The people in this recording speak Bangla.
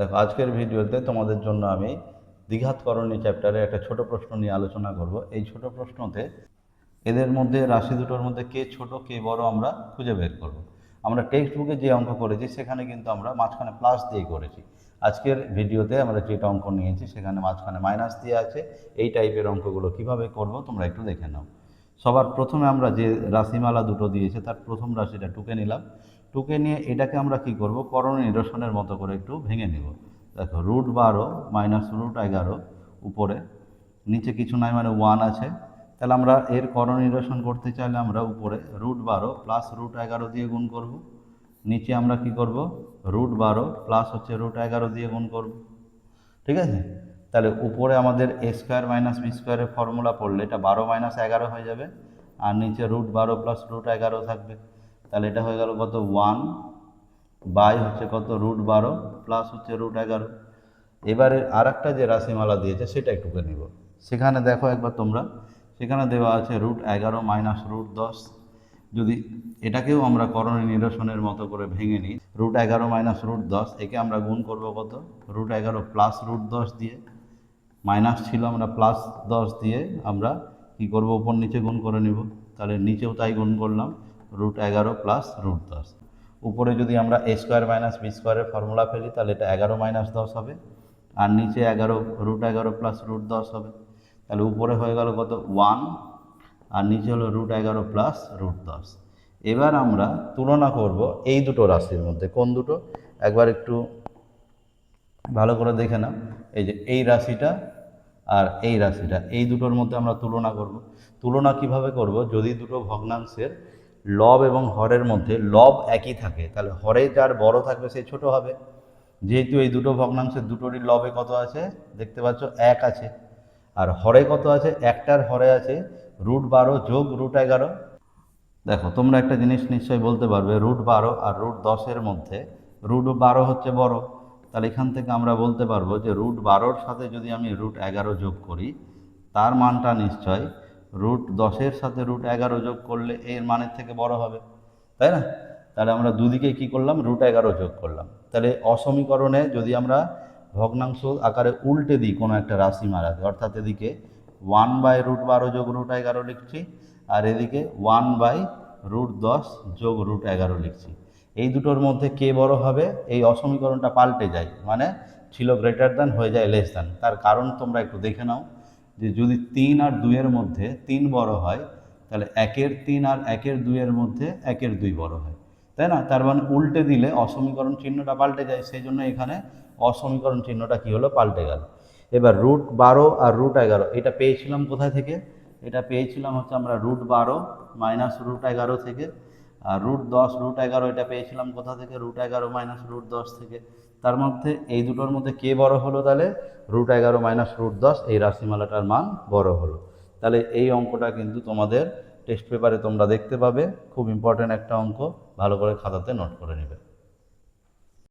দেখো, আজকের ভিডিওতে তোমাদের জন্য আমি দ্বিঘাতকরণী চ্যাপ্টারে একটা ছোট প্রশ্ন নিয়ে আলোচনা করব। এই ছোট প্রশ্নতে এদের মধ্যে রাশি দুটোর মধ্যে কে ছোট কে বড় আমরা খুঁজে বের করব। আমরা টেক্সট বুকে যে অঙ্ক করেছি সেখানে কিন্তু আমরা মাঝখানে প্লাস দিয়ে করেছি। আজকের ভিডিওতে আমরা যেটা অঙ্ক নিয়েছি সেখানে মাঝখানে মাইনাস দিয়ে আছে। এই টাইপের অঙ্কগুলো কিভাবে করব তোমরা একটু দেখে নাও। সবার প্রথমে আমরা যে রাশিমালা দুটো দিয়েছে তার প্রথম রাশিটা টুকে নিলাম। টুকে নিয়ে এটাকে আমরা কি করব, করণীয় নিরসনের মতো করে একটু ভেঙে নিব। দেখো, √12 মাইনাস √11 উপরে, নিচে কিছু নাই মানে 1 আছে। তাহলে আমরা এর করণীয় নিরসন করতে চাইলে আমরা উপরে √12 প্লাস √11 দিয়ে গুণ করব, নিচে আমরা কি করব √12 প্লাস হচ্ছে √11 দিয়ে গুণ করব। ঠিক আছে, তাহলে উপরে আমাদের a² মাইনাস b² ফর্মুলা পড়লে এটা 12 মাইনাস 11 হয়ে যাবে, আর নিচে √12 প্লাস √11 থাকবে। তাহলে এটা হয়ে গেল কত, 1 বাই হচ্ছে কত √12 প্লাস হচ্ছে √11। এবারে আর একটা যে রাশিমালা দিয়েছে সেটা একটুকে নিব। সেখানে দেখো একবার তোমরা, সেখানে দেওয়া আছে √11 মাইনাস √10। যদি এটাকেও আমরা করণীয় নিরসনের মতো করে ভেঙে নিই, √11 মাইনাস √10 একে আমরা গুণ করব কত, √11 প্লাস √10 দিয়ে। মাইনাস ছিল, আমরা প্লাস 10 দিয়ে আমরা কি করব, উপর নিচে গুণ করে নিব। তাহলে নিচেও তাই গুণ করলাম, √11 প্লাস √10। উপরে যদি আমরা a² মাইনাস b² ফর্মুলা ফেলি তাহলে এটা 11 মাইনাস 10 হবে, আর নিচে 11 √11 প্লাস √10 হবে। তাহলে উপরে হয়ে গেল কত, 1, আর নিচে হলো √11 প্লাস √10। এবার আমরা তুলনা করব এই দুটো রাশির মধ্যে। কোন দুটো, একবার একটু ভালো করে দেখে নাও। এই যে এই রাশিটা আর এই রাশিটা, এই দুটোর মধ্যে আমরা তুলনা করব। তুলনা কিভাবে করব, যদি দুটো ভগ্নাংশের লব এবং হরের মধ্যে লব একই থাকে তাহলে হরে যার বড় থাকবে সে ছোট হবে। যেহেতু এই দুটো ভগ্নাংশের দুটোরই লবে কত আছে দেখতে পাচ্ছ, 1 আছে, আর হরে কত আছে, একটার হরে আছে √12 যোগ √11। দেখো, তোমরা একটা জিনিস নিশ্চয়ই বলতে পারবে, √12 আর √10 মধ্যে √12 হচ্ছে বড়। তাহলে এখান থেকে আমরা বলতে পারবো যে √12 সাথে যদি আমি √11 যোগ করি তার মানটা নিশ্চয় √10 সাথে √11 যোগ করলে এর মানের থেকে বড় হবে, তাই না? তাহলে আমরা দুদিকে কি করলাম, √11 যোগ করলাম। তাহলে অসমীকরণে যদি আমরা ভগ্নাংশ আকারে উল্টে দিই কোনো একটা রাশিমালাকে, অর্থাৎ এদিকে 1/√12 যোগ √11 লিখছি, আর এদিকে 1/√10 যোগ √11 লিখছি। এই দুটোর মধ্যে কে বড় হবে, এই অসমীকরণটা পাল্টে যায়, মানে ছিল গ্রেটার দ্যান হয়ে যায় লেস দ্যান। তার কারণ তোমরা একটু দেখে নাও, যে যদি 3 আর 2 এর মধ্যে 3 বড় হয় তাহলে 1-এর 3 আর 1-এর 2 এর মধ্যে 1-এর 2 বড় হয়, তাই না? তার মানে উল্টে দিলে অসমীকরণ চিহ্নটা পাল্টে যায়, সেই জন্য এখানে অসমীকরণ চিহ্নটা কি হলো, পাল্টে গেল। এবার √12 আর √11 এটা পেয়েছিলাম কোথায় থেকে, এটা পেয়েছিলাম হচ্ছে আমরা √12 মাইনাস √11 থেকে, আর √10 √11 এটা পেয়েছিলাম কোথা থেকে, √11 মাইনাস √10 থেকে। তার মধ্যে এই দুটোর মধ্যে কে বড় হলো, তাহলে √11 মাইনাস √10 এই রাশিমালাটার মান বড় হলো। তাহলে এই অঙ্কটা কিন্তু তোমাদের টেস্ট পেপারে তোমরা দেখতে পাবে, খুব ইম্পর্ট্যান্ট একটা অঙ্ক, ভালো করে খাতাতে নোট করে নেবে।